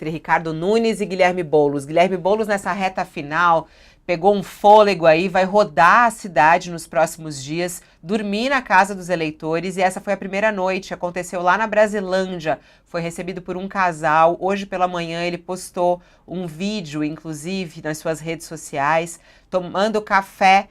entre Ricardo Nunes e Guilherme Boulos. Guilherme Boulos, nessa reta final, pegou um fôlego aí, vai rodar a cidade nos próximos dias, dormir na casa dos eleitores, e essa foi a primeira noite, aconteceu lá na Brasilândia, foi recebido por um casal. Hoje pela manhã ele postou um vídeo, inclusive, nas suas redes sociais, tomando café.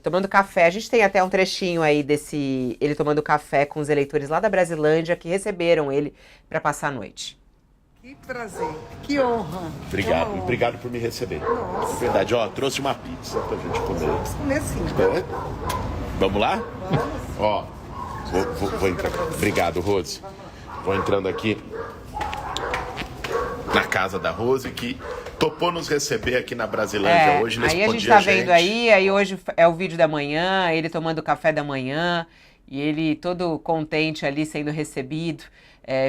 Tomando café. A gente tem até um trechinho aí desse ele tomando café com os eleitores lá da Brasilândia que receberam ele para passar a noite. Que prazer, que honra. Obrigado, obrigado por me receber. Nossa. É verdade, ó, trouxe uma pizza pra gente comer. Vamos comer sim. É? Vamos lá? Vamos. Ó, vou entrar. Obrigado, Rose. Vou entrando aqui na casa da Rose, que topou nos receber aqui na Brasilândia hoje, nesse aí a bom gente dia, tá vendo aí hoje é o vídeo da manhã, ele tomando café da manhã, e ele todo contente ali sendo recebido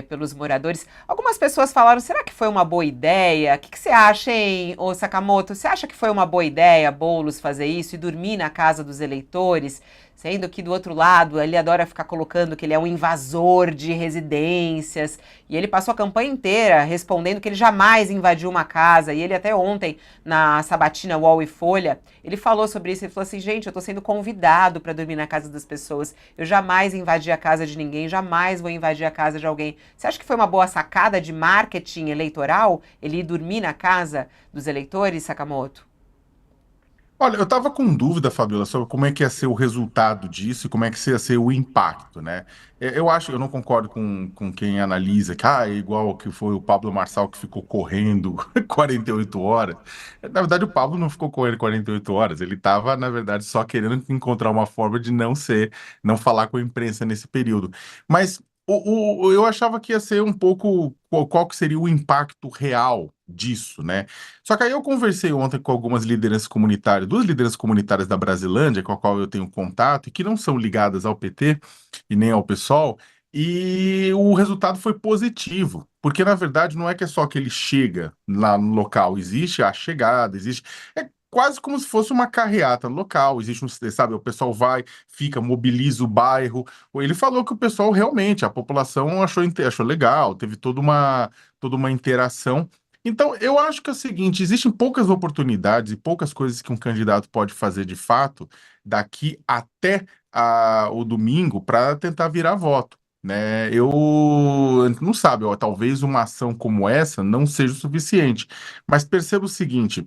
pelos moradores. Algumas pessoas falaram, será que foi uma boa ideia? O que você acha, hein, ô Sakamoto? Você acha que foi uma boa ideia, Boulos, fazer isso e dormir na casa dos eleitores? Sendo que do outro lado, ele adora ficar colocando que ele é um invasor de residências. E ele passou a campanha inteira respondendo que ele jamais invadiu uma casa. E ele até ontem, na sabatina UOL e Folha, ele falou sobre isso. Ele falou assim, gente, eu tô sendo convidado para dormir na casa das pessoas. Eu jamais invadi a casa de ninguém, jamais vou invadir a casa de alguém. Você acha que foi uma boa sacada de marketing eleitoral ele ir dormir na casa dos eleitores, Sakamoto? Olha, eu estava com dúvida, Fabiola, sobre como é que ia ser o resultado disso e como é que ia ser o impacto, né? Eu não concordo com quem analisa que é igual que foi o Pablo Marçal que ficou correndo 48 horas. Na verdade, o Pablo não ficou correndo 48 horas, ele estava, na verdade, só querendo encontrar uma forma de não falar com a imprensa nesse período. Mas eu achava que ia ser um pouco qual que seria o impacto real disso, né? Só que aí eu conversei ontem com algumas lideranças comunitárias, duas lideranças comunitárias da Brasilândia, com a qual eu tenho contato, e que não são ligadas ao PT e nem ao PSOL, e o resultado foi positivo. Porque, na verdade, não é que é só que ele chega lá no local, existe a chegada, existe. É quase como se fosse uma carreata local, existe sabe, o pessoal vai, fica, mobiliza o bairro. Ele falou que o pessoal realmente, a população achou legal, teve toda uma interação. Então, eu acho que é o seguinte: existem poucas oportunidades e poucas coisas que um candidato pode fazer de fato daqui até o domingo para tentar virar voto. Né? Eu não sabe, ó, talvez uma ação como essa não seja o suficiente, mas perceba o seguinte: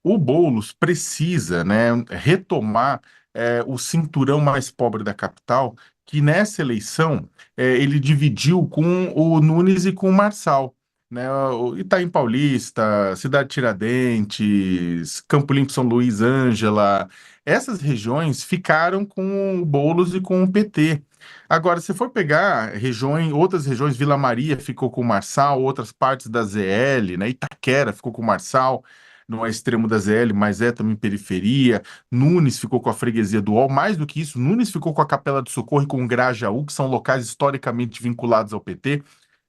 o Boulos precisa, né, retomar o cinturão mais pobre da capital, que nessa eleição ele dividiu com o Nunes e com o Marçal, né? O Itaim Paulista, Cidade Tiradentes, Campo Limpo, São Luís, Ângela, essas regiões ficaram com o Boulos e com o PT. Agora, se for pegar outras regiões, Vila Maria ficou com o Marçal, outras partes da ZL, né? Itaquera ficou com o Marçal, não é extremo da ZL, mas é também periferia. Nunes ficou com a freguesia do UOL. Mais do que isso, Nunes ficou com a Capela do Socorro e com o Grajaú, que são locais historicamente vinculados ao PT,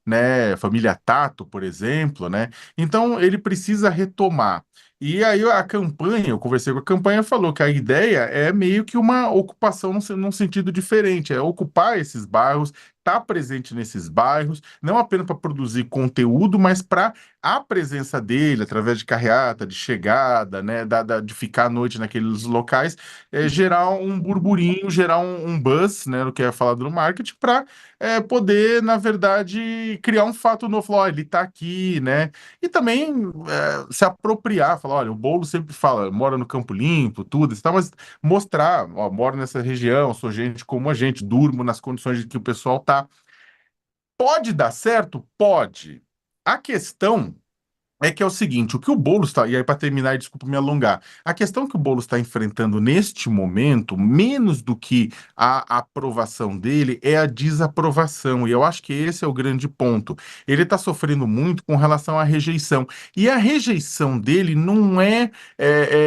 né? Família Tato, por exemplo, né? Então ele precisa retomar. E aí a campanha, eu conversei com a campanha, falou que a ideia é meio que uma ocupação num sentido diferente, é ocupar esses bairros, estar presente nesses bairros, não apenas para produzir conteúdo, mas para a presença dele, através de carreata, de chegada, né, de ficar à noite naqueles locais, gerar um burburinho, gerar um buzz, né, no que é falado no marketing, para poder, na verdade, criar um fato novo. Falar, ó, ele está aqui, né? E também se apropriar, falar, olha, o Boulos sempre fala, mora no Campo Limpo, tudo, e tal, mas mostrar, ó, moro nessa região, sou gente como a gente, durmo nas condições de que o pessoal tá. Pode dar certo? Pode. A questão é que é o seguinte, o que o Boulos está, e aí para terminar, e desculpa me alongar, a questão que o Boulos está enfrentando neste momento, menos do que a aprovação dele, é a desaprovação, e eu acho que esse é o grande ponto. Ele está sofrendo muito com relação à rejeição, e a rejeição dele não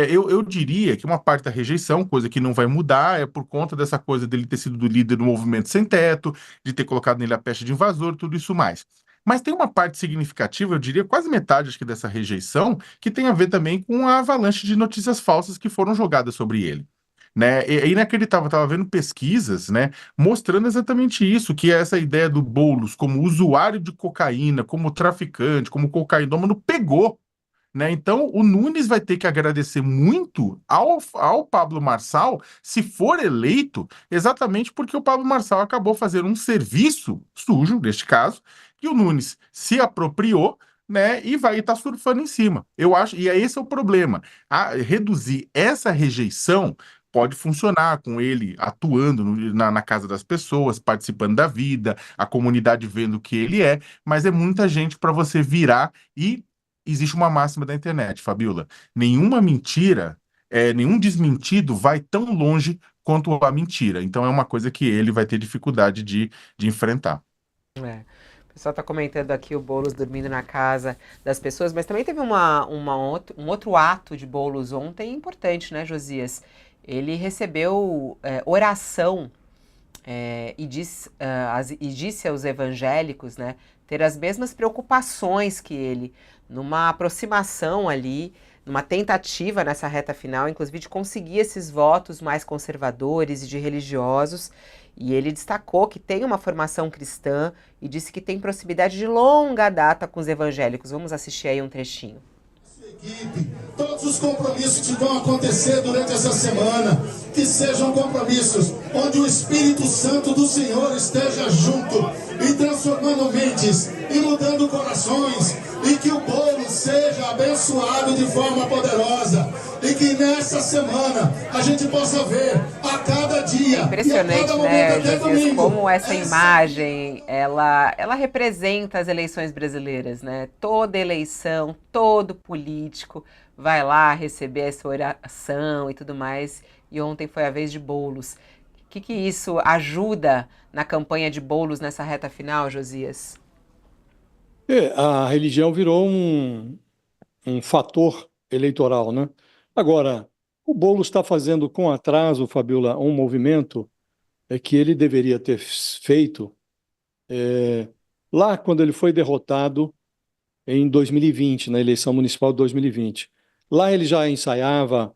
eu diria que uma parte da rejeição, coisa que não vai mudar, é por conta dessa coisa dele ter sido do líder do movimento sem teto, de ter colocado nele a peste de invasor, tudo isso mais. Mas tem uma parte significativa, eu diria quase metade, acho que, dessa rejeição, que tem a ver também com a avalanche de notícias falsas que foram jogadas sobre ele. né? É inacreditável, eu estava vendo pesquisas, né, mostrando exatamente isso, que é essa ideia do Boulos como usuário de cocaína, como traficante, como cocainômano, pegou, né? Então, o Nunes vai ter que agradecer muito ao Pablo Marçal, se for eleito, exatamente porque o Pablo Marçal acabou fazendo um serviço sujo, neste caso, que o Nunes se apropriou, né? E vai estar surfando em cima. Eu acho, e esse é o problema. Reduzir essa rejeição pode funcionar com ele atuando na casa das pessoas, participando da vida, a comunidade vendo o que ele é, mas é muita gente para você virar e existe uma máxima da internet, Fabiola. Nenhuma mentira, nenhum desmentido vai tão longe quanto a mentira. Então é uma coisa que ele vai ter dificuldade de enfrentar. É. O pessoal está comentando aqui o Boulos dormindo na casa das pessoas, mas também teve um outro ato de Boulos ontem importante, né, Josias? Ele recebeu oração e disse aos evangélicos, né, ter as mesmas preocupações que ele, numa aproximação ali, numa tentativa nessa reta final, inclusive de conseguir esses votos mais conservadores e de religiosos. E ele destacou que tem uma formação cristã e disse que tem proximidade de longa data com os evangélicos. Vamos assistir aí um trechinho. Equipe, todos os compromissos que vão acontecer durante essa semana, que sejam compromissos onde o Espírito Santo do Senhor esteja junto e transformando mentes e mudando corações, e que o bolo seja abençoado de forma poderosa, e que nessa semana a gente possa ver a cada dia, impressionante, e a cada né, momento, até Josias, domingo, como essa imagem, ela representa as eleições brasileiras, né? Toda eleição, todo político vai lá receber essa oração e tudo mais, e ontem foi a vez de Boulos. O que isso ajuda na campanha de Boulos nessa reta final, Josias? A religião virou um fator eleitoral, né? Agora, o Boulos está fazendo com atraso, Fabiola, um movimento que ele deveria ter feito lá quando ele foi derrotado em 2020, na eleição municipal de 2020. Lá ele já ensaiava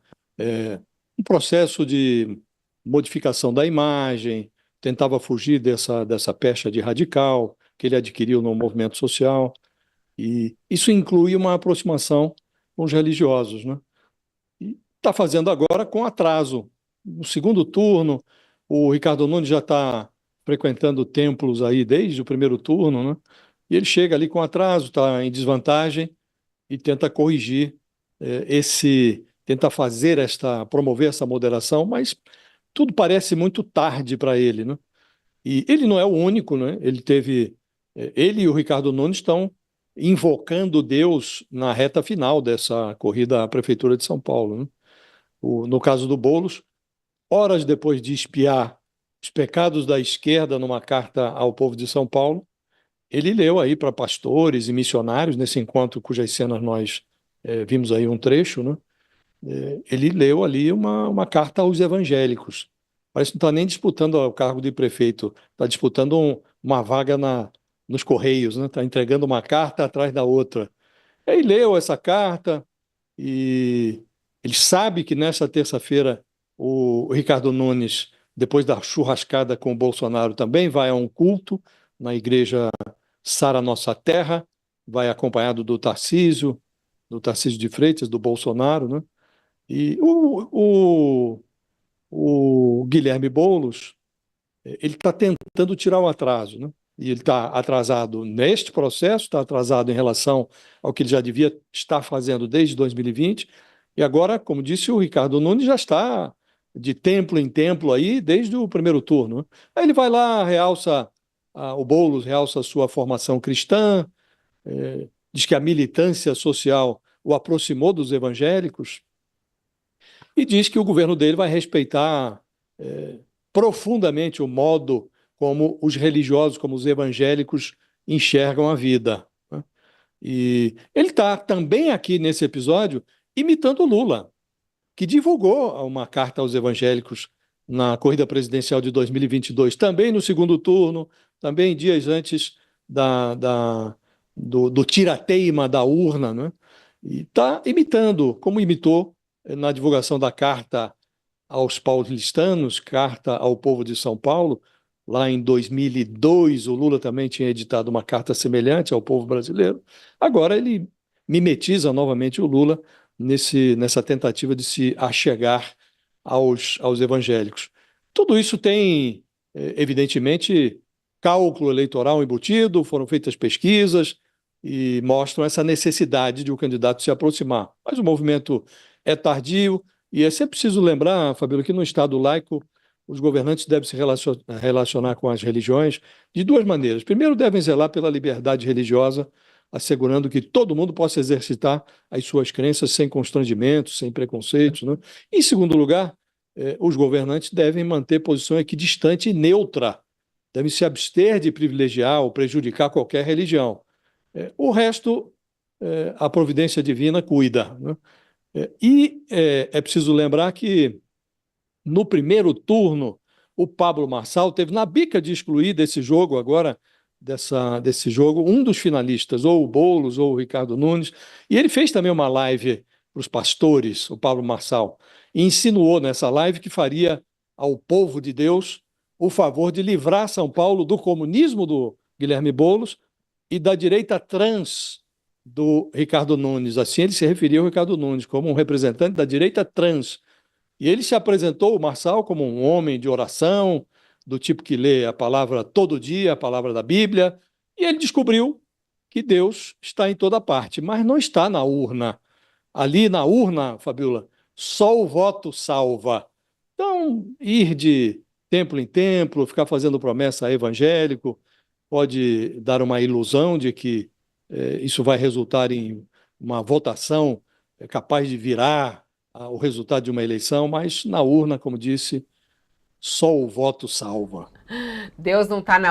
um processo de modificação da imagem, tentava fugir dessa pecha de radical que ele adquiriu no movimento social, e isso inclui uma aproximação com os religiosos, né? E está fazendo agora com atraso. No segundo turno, o Ricardo Nunes já está frequentando templos aí desde o primeiro turno, né? E ele chega ali com atraso, está em desvantagem e tenta corrigir tenta promover essa moderação, mas tudo parece muito tarde para ele, né? E ele não é o único, né? Ele e o Ricardo Nunes estão invocando Deus na reta final dessa corrida à Prefeitura de São Paulo, né? No caso do Boulos, horas depois de espiar os pecados da esquerda numa carta ao povo de São Paulo, ele leu aí para pastores e missionários, nesse encontro cujas cenas nós vimos aí um trecho, né? Ele leu ali uma carta aos evangélicos. Parece que não está nem disputando o cargo de prefeito, está disputando uma vaga nos Correios, né? Está entregando uma carta atrás da outra. Aí leu essa carta e ele sabe que nessa terça-feira o Ricardo Nunes, depois da churrascada com o Bolsonaro, também vai a um culto na igreja Sara Nossa Terra, vai acompanhado do Tarcísio de Freitas, do Bolsonaro, né? E o Guilherme Boulos, ele está tentando tirar o atraso, né? E ele está atrasado neste processo, está atrasado em relação ao que ele já devia estar fazendo desde 2020, e agora, como disse, o Ricardo Nunes já está de templo em templo aí desde o primeiro turno, né? Aí ele vai lá, o Boulos realça a sua formação cristã, diz que a militância social o aproximou dos evangélicos, e diz que o governo dele vai respeitar profundamente o modo como os religiosos, como os evangélicos enxergam a vida, né? E ele está também aqui nesse episódio imitando o Lula, que divulgou uma carta aos evangélicos na corrida presidencial de 2022, também no segundo turno, também dias antes do tirateima da urna, né? E está imitando, como imitou na divulgação da carta aos paulistanos, carta ao povo de São Paulo. Lá em 2002, o Lula também tinha editado uma carta semelhante ao povo brasileiro. Agora ele mimetiza novamente o Lula nessa tentativa de se achegar aos evangélicos. Tudo isso tem, evidentemente, cálculo eleitoral embutido, foram feitas pesquisas e mostram essa necessidade de o candidato se aproximar. Mas o movimento é tardio e é sempre preciso lembrar, Fabíola, que no Estado laico os governantes devem se relacionar com as religiões de duas maneiras. Primeiro, devem zelar pela liberdade religiosa, assegurando que todo mundo possa exercitar as suas crenças sem constrangimentos, sem preconceitos, né? Em segundo lugar, os governantes devem manter posição equidistante e neutra, devem se abster de privilegiar ou prejudicar qualquer religião. O resto, a providência divina cuida, né? E é preciso lembrar que no primeiro turno, o Pablo Marçal teve na bica de excluir desse jogo agora, desse jogo, um dos finalistas, ou o Boulos ou o Ricardo Nunes, e ele fez também uma live para os pastores, o Pablo Marçal, e insinuou nessa live que faria ao povo de Deus o favor de livrar São Paulo do comunismo do Guilherme Boulos e da direita trans do Ricardo Nunes. Assim ele se referia ao Ricardo Nunes, como um representante da direita trans. E ele se apresentou, o Marçal, como um homem de oração, do tipo que lê a palavra todo dia, a palavra da Bíblia, e ele descobriu que Deus está em toda parte, mas não está na urna. Ali na urna, Fabíola, só o voto salva. Então, ir de templo em templo, ficar fazendo promessa a evangélico, pode dar uma ilusão de que isso vai resultar em uma votação capaz de virar o resultado de uma eleição, mas na urna, como disse, só o voto salva. Deus não está na